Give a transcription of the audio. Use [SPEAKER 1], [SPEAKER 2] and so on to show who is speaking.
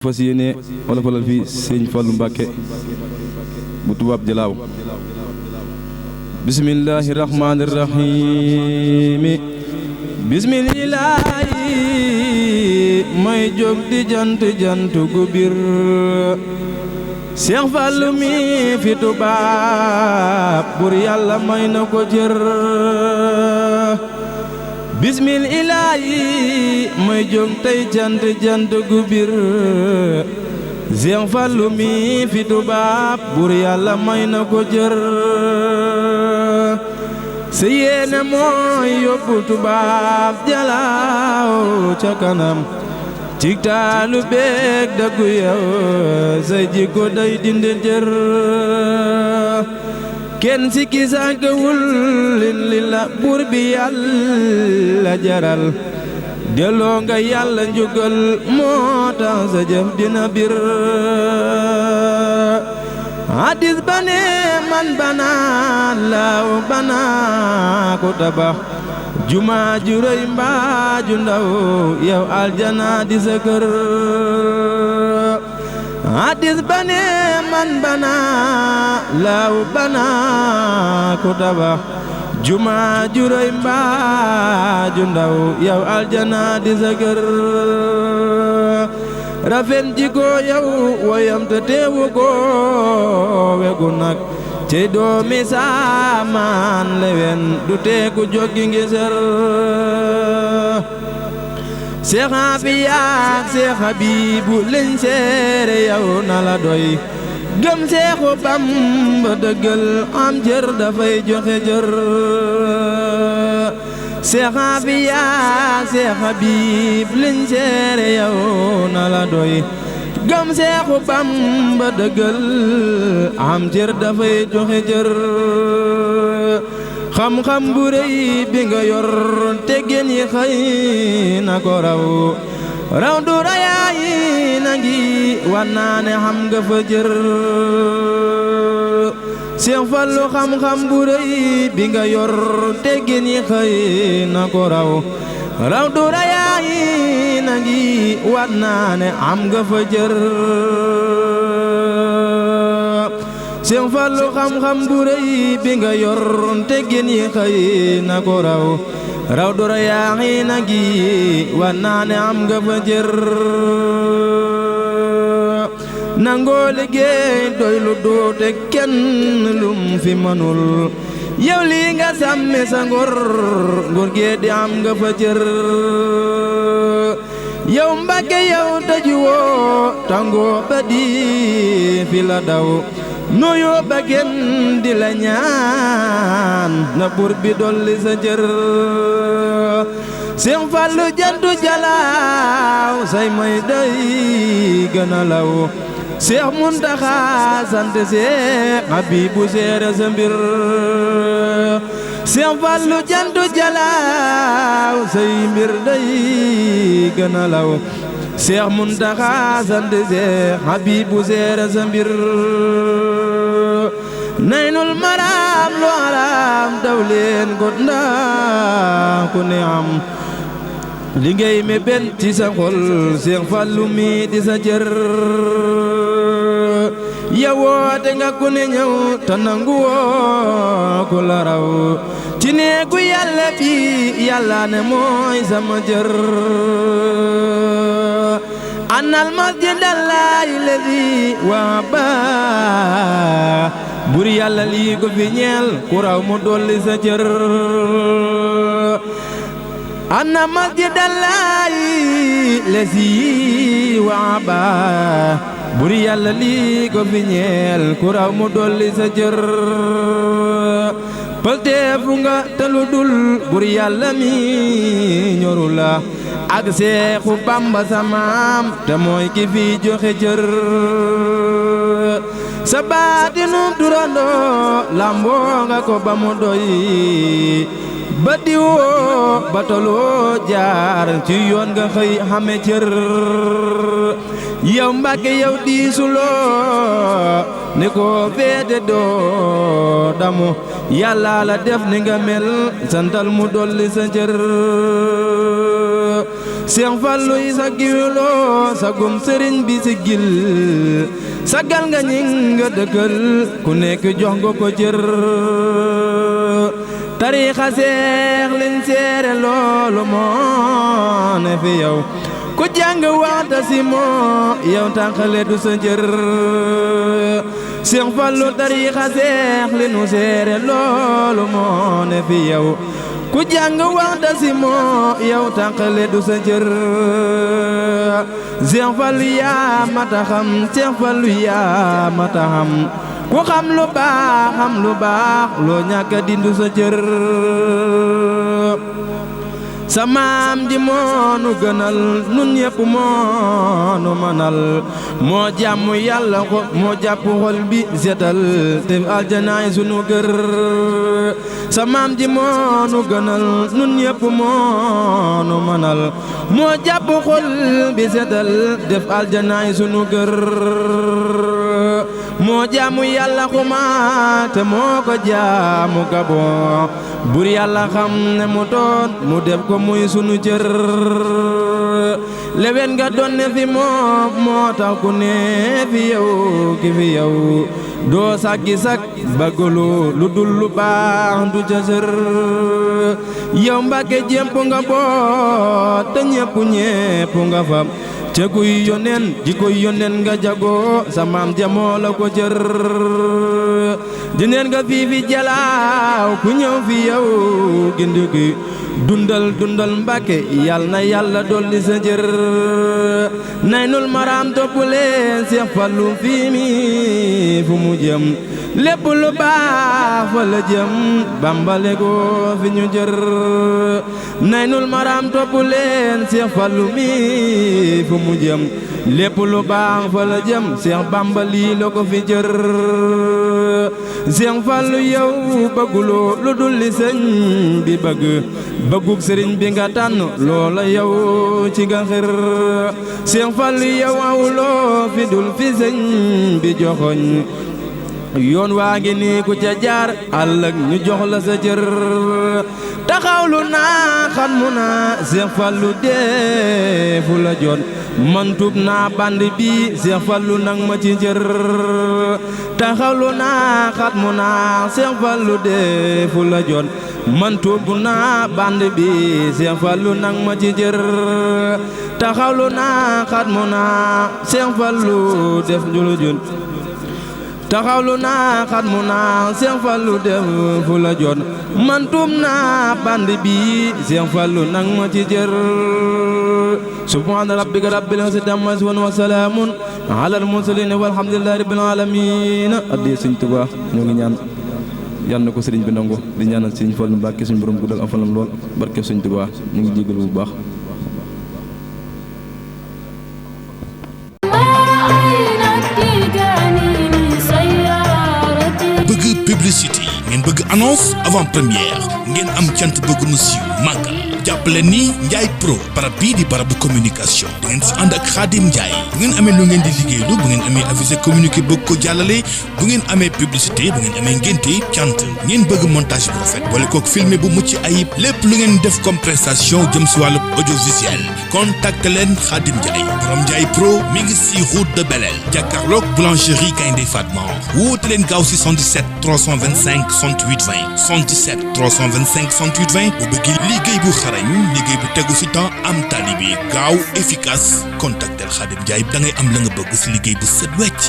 [SPEAKER 1] fas yéene wala falal fi sëñ Fallu Mbàkke bu tubaab jalaaw bismillahi rahmaani rahiimi bismillahi may jóg di jant gu bir Seex Fallu mi fi tubaab bur yàlla may na ko cër bismillaahi may jóg tey jant gu bir Seex Fallu mi fi tubaab bur yàlla may na ko cër sa yéene mooy yóbbu tubaab jalaaw ca kanam ci taalu beeg dëggu yow say jikko day dindi jër kenn si kisankawul li la buur bi yàlla jaral delloo nga yàlla njugal moo tax sa jëf dina bir hadis ba ne man bana laaw bana ko tabax jumaa ju rëy mbaa ju ndaw yow aljana di sa kër hadis ba ne man bana laaw bana ko tabax jumaa ju rëy mbaa ju ndaw yow aljana di sa kër rafet jikko yow woyam te teewu ko wegu nag cey doomi saamaan lewen du teeku joggi ngeser Seex Afiya ak Seex Habibu leñ seere yow na la doy gëm Seexu Bamba dëggal am jër dafay joxe jër Seex Afiya ak Seex Habib leñ seere yow na la doy gëm Seexu Bamba dëggal am jër dafay joxe jër xam-xam bu rëy bi nga yor teggin yi xëy na ko raw du rayaayi na ngi wannaane xam nga fa jër Seex Fallu xam-xam bu rëy bi nga yor teggin yi xëy na ko raw du rayaayi na ngi wannaane xam nga fa jër Seex Fallu xam-xam bu rëy bi nga yor teggin yi xëy na ko raw du rayaayi na ngi wannaane xam nga fa jër nangoo liggéey doy lu doote kenn lum fi mënul yow lii nga sàmme sa ngor gee di am nga fa cër yow Mbàkke yow tëju woo tàngoo ba di fi la daw nuyoo ba kenn di la ñaan na buur bi dolli sa cër Seex Fallu jantu jalaaw say may day gën a law Seex Muntaxa sant Seex Habibu seere sa mbir Seex Fallu jantu jalaaw say mbir day gën a law Seex Muntaxa sant Seex Habibu seere sa mbir Naylul Maraam lu araam daw leen ko ndax ku ne am li ngay mébét ci sa xol Seex Fallu mi di sa cër yow woote nga ku ne ñëw te nangu woo ku la raw ci neegu yàlla bi yàlla ne mooy sama cër annal masjidallahi ladi waaba bur yàlla lii ko fi ñeel ku raw mu dolli sa cër anna masjidallahi lasi waaba bur yàlla lii ko fi ñeel ku raw mu dolli sa cër pëlteefu nga te lu dul bur yàlla mi ñoru la ak Seexu Bamba sa maam te mooy ki fi joxe cër sa baatinu durandoo lamboo nga ko ba mu doy ba diwoo ba toloo jaar ci yoon nga xëy xame cër yow Mbàkke yow diisuloo ni ko féete doo damu yàlla la def ni nga mel santal mu dolli sa cër Seex Fallu yi sa giwloo sa gum sëriñ bi si gil sagal nga ñi nga dëkkal ku nekk jox nga ko cër tariixa seex liñ seere loolu moo ne fi yow ku jàng waxta si moo yow tànqale du sa njër Seex Fallu tariixa seex li nu seere loolu moo ne fi yow ku jàng waxta si moo yow tànqale du sa njër Seex Fallu yaa mata xam Seex Fallu yaa mata xam ku xam lu baax loo ñàkk a dindu sa cër sa maam di moonu gënal nun ñépp moonu manal moo jàmm yàlla ko moo jàpp xol bi setal te aljanaay sunu kër sa maam di moonu gënal nun ñépp moonu manal moo jàpp xol bi setal def aljanaay sunu kër moo jaamu yàlla xuma te moo ko jaamu gabon bur yàlla xam ne mu doon mu def ko muy sunu cër lewen nga doon ne fi moom moo tax ku ne fi yow ki fi yow doo sàggi sak bagulu lu dul lu baax du ca sër yow Mbàkke jépp nga boot te ñépp nga fam te kuy yónneen ji koy yónneen nga jagoo sa maam jamoo la ko cër dineen nga fii fi jalaaw ku ñëw fi yow gindi gi dundal Mbàkke yal na yàlla dolli sa cër Naynul Maram topp leen Seex Fallu fii mi fu mu jëm lépp lu baax fa la jëm bambale ko fi ñu jër Naynul Maram topp leen Seex Fallu mi fu mu jëm lépp lu baax fa la jëm Seex Bamba lii la ko fi jër Seex Fallu yow bëgguloo lu dul li sëñ bi bëggug sëriñ bi nga tànn loola yow ci nga xër Seex Fallu yow awuloo fi dul fi sëñ bi joxoñ yoon waa ngi nii ku ca jaar àllëg ñu jox la sa cër taxawlu naa xam mu naa Seex Fallu deefu la jon man tub naa band bi Seex Fallu nang ma ci cër taxawlu naa xat mu naa Seex Fallu deefu la jon man tub naa band bi Seex Fallu nang ma ci cër taxawlu naa xat mu naa Seex Fallu def njulu jon taxawlu naa xat mu naa Seex Fallu def fu la jon man tuum naa band bi Seex Fallu nang ma ci jër subhaana rabbika rabbil izzati ammaa yasifuun wa salaamun alal mursaliin walhamdulillaahi rabbil aalamiin addi Sëriñ Tuubaa ñoo ngi ñaan yal na ko sëriñ bi nangu di ñaanal Sëriñ Fallu Mbàkke suñu borom guddal am fanam lool barke Sëriñ Tuubaa ñu ngi jégalu bu baax
[SPEAKER 2] publicité ngeen bëgg annonce avant première ngeen am cant bëgg mu siiw màggal jàppale ni Ndiaye Pro barab bii di barabu communication da ngeen si ànd ak Khadim Ndiaye bu ngeen amee lu ngeen di liggéeylu bu ngeen amee avisé communiqué bëgg ko jàllale bu ngeen amee publicité bu ngeen amee ngénte cant ngeen bëgg montage bu rafet boole kook filmé bu mucc ayib lépp lu ngeen def comme prestation jëm si wàllu audiovisuel contacte leen Khadim Ndiaye borom Ndiaye Pro mi ngi si route de Belel jàkkaarloog boulangerie Gaynde Fatma woote leen gaaw si 77 325 68 20 77 325 68 20 bu bëgg liggéey bu xarañ liggéey bu tegu si temps am tali bi gaaw efficace contactel Khadim Ndiaye da ngay am la nga bëgg si liggéey bu set wecc